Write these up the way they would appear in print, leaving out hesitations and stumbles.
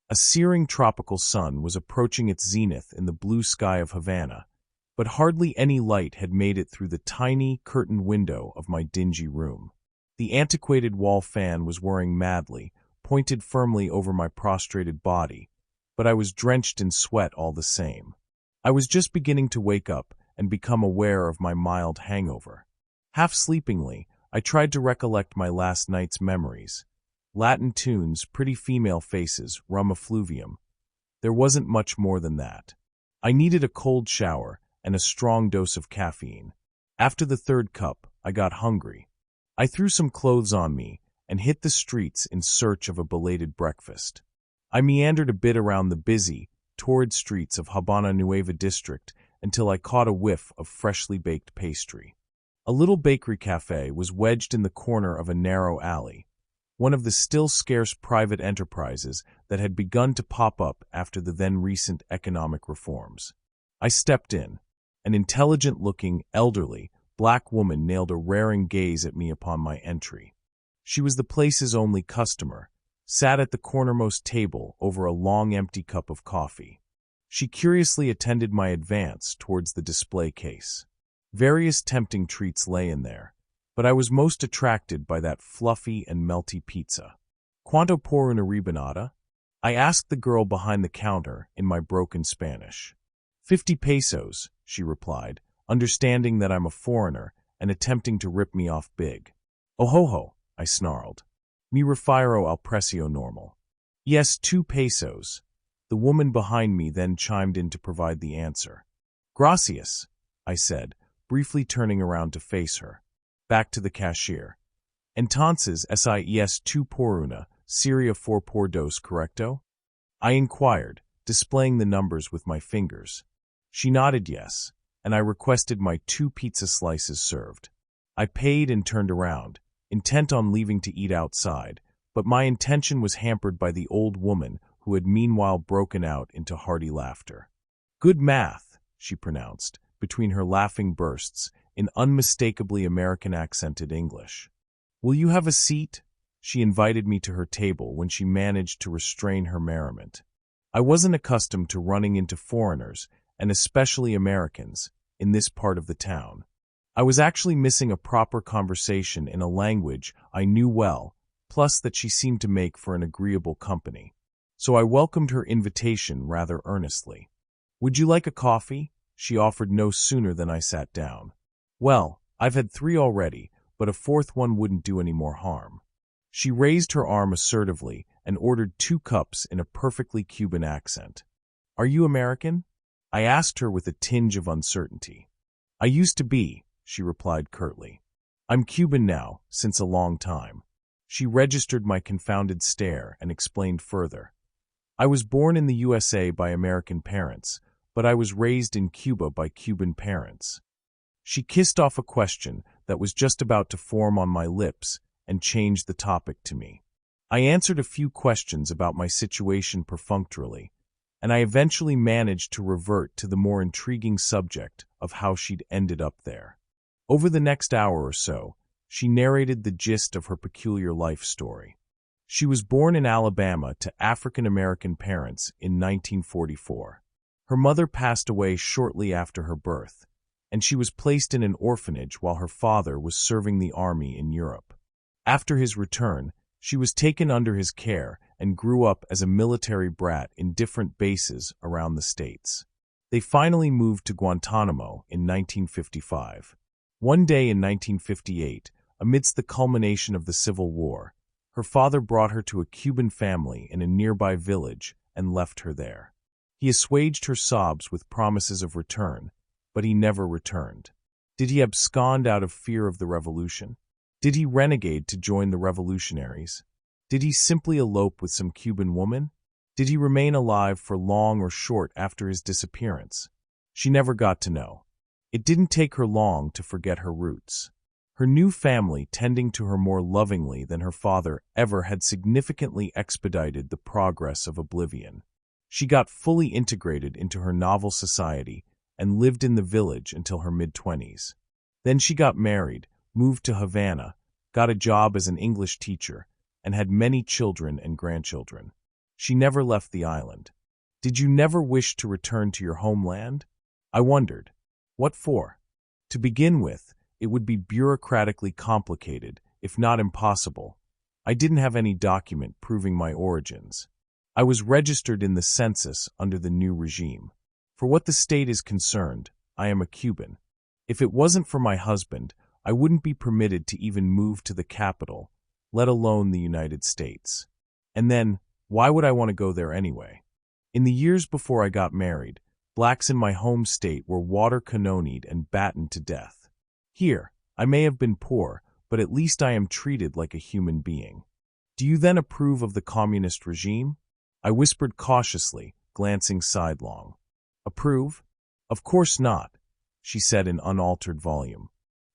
A searing tropical sun was approaching its zenith in the blue sky of Havana, but hardly any light had made it through the tiny, curtained window of my dingy room. The antiquated wall fan was whirring madly, pointed firmly over my prostrated body, but I was drenched in sweat all the same. I was just beginning to wake up and become aware of my mild hangover. Half-sleepingly, I tried to recollect my last night's memories. Latin tunes, pretty female faces, rum effluvium. There wasn't much more than that. I needed a cold shower and a strong dose of caffeine. After the third cup, I got hungry. I threw some clothes on me and hit the streets in search of a belated breakfast. I meandered a bit around the busy, torrid streets of Habana Nueva district until I caught a whiff of freshly baked pastry. A little bakery cafe was wedged in the corner of a narrow alley, one of the still scarce private enterprises that had begun to pop up after the then-recent economic reforms. I stepped in. An intelligent-looking, elderly, black woman nailed a raring gaze at me upon my entry. She was the place's only customer, sat at the cornermost table over a long empty cup of coffee. She curiously attended my advance towards the display case. Various tempting treats lay in there, but I was most attracted by that fluffy and melty pizza. ¿Cuánto por una rebanada? I asked the girl behind the counter in my broken Spanish. 50 pesos, she replied, understanding that I'm a foreigner and attempting to rip me off big. Oh ho ho, I snarled. Me refiero al precio normal. Yes, 2 pesos. The woman behind me then chimed in to provide the answer. Gracias, I said, briefly turning around to face her. Back to the cashier. Entonces es 2 por una, sería 4 por dos, correcto? I inquired, displaying the numbers with my fingers. She nodded yes, and I requested my 2 pizza slices served. I paid and turned around, intent on leaving to eat outside, but my intention was hampered by the old woman who had meanwhile broken out into hearty laughter. Good math, she pronounced, between her laughing bursts, in unmistakably American-accented English. Will you have a seat? She invited me to her table when she managed to restrain her merriment. I wasn't accustomed to running into foreigners, and especially Americans, in this part of the town. I was actually missing a proper conversation in a language I knew well, plus that she seemed to make for an agreeable company. So I welcomed her invitation rather earnestly. Would you like a coffee? She offered no sooner than I sat down. Well, I've had 3 already, but a 4th one wouldn't do any more harm. She raised her arm assertively and ordered 2 cups in a perfectly Cuban accent. Are you American? I asked her with a tinge of uncertainty. I used to be, she replied curtly. I'm Cuban now, since a long time. She registered my confounded stare and explained further. I was born in the USA by American parents, but I was raised in Cuba by Cuban parents. She kissed off a question that was just about to form on my lips and changed the topic to me. I answered a few questions about my situation perfunctorily, and I eventually managed to revert to the more intriguing subject of how she'd ended up there. Over the next hour or so, she narrated the gist of her peculiar life story. She was born in Alabama to African-American parents in 1944. Her mother passed away shortly after her birth, and she was placed in an orphanage while her father was serving the army in Europe. After his return, she was taken under his care and grew up as a military brat in different bases around the States. They finally moved to Guantanamo in 1955. One day in 1958, amidst the culmination of the Civil War, her father brought her to a Cuban family in a nearby village and left her there. He assuaged her sobs with promises of return, but he never returned. Did he abscond out of fear of the revolution? Did he renegade to join the revolutionaries? Did he simply elope with some Cuban woman? Did he remain alive for long or short after his disappearance? She never got to know. It didn't take her long to forget her roots. Her new family, tending to her more lovingly than her father ever had, significantly expedited the progress of oblivion. She got fully integrated into her novel society and lived in the village until her mid-20s. Then she got married, moved to Havana, got a job as an English teacher, and had many children and grandchildren. She never left the island. Did you never wish to return to your homeland? I wondered. What for? To begin with, it would be bureaucratically complicated, if not impossible. I didn't have any document proving my origins. I was registered in the census under the new regime. For what the state is concerned, I am a Cuban. If it wasn't for my husband, I wouldn't be permitted to even move to the capital, let alone the United States. And then, why would I want to go there anyway? In the years before I got married, blacks in my home state were water-cannonied and battened to death. Here, I may have been poor, but at least I am treated like a human being. Do you then approve of the communist regime? I whispered cautiously, glancing sidelong. Approve? Of course not, she said in unaltered volume.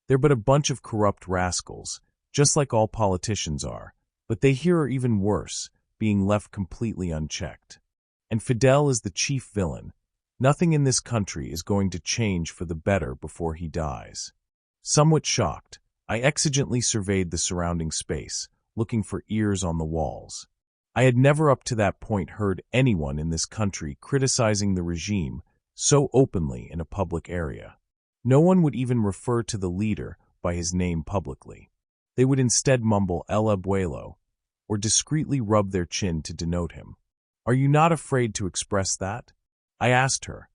They're but a bunch of corrupt rascals, just like all politicians are, but they here are even worse, being left completely unchecked. And Fidel is the chief villain. Nothing in this country is going to change for the better before he dies. Somewhat shocked, I exigently surveyed the surrounding space, looking for ears on the walls. I had never up to that point heard anyone in this country criticizing the regime so openly in a public area. No one would even refer to the leader by his name publicly. They would instead mumble El Abuelo, or discreetly rub their chin to denote him. Are you not afraid to express that? I asked her.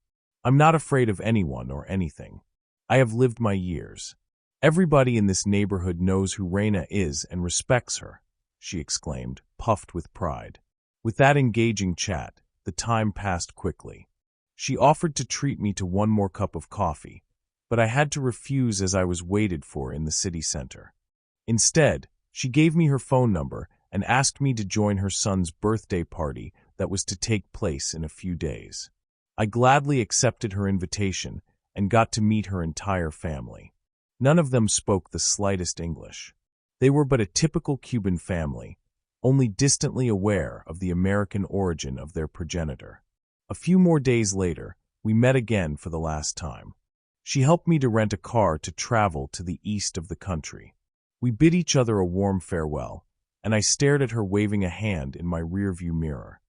I'm not afraid of anyone or anything. I have lived my years. Everybody in this neighborhood knows who Reina is and respects her, she exclaimed, puffed with pride. With that engaging chat, the time passed quickly. She offered to treat me to one more cup of coffee, but I had to refuse as I was waited for in the city center. Instead, she gave me her phone number and asked me to join her son's birthday party that was to take place in a few days. I gladly accepted her invitation and got to meet her entire family. None of them spoke the slightest English. They were but a typical Cuban family, only distantly aware of the American origin of their progenitor. A few more days later, we met again for the last time. She helped me to rent a car to travel to the east of the country. We bid each other a warm farewell, and I stared at her waving a hand in my rearview mirror.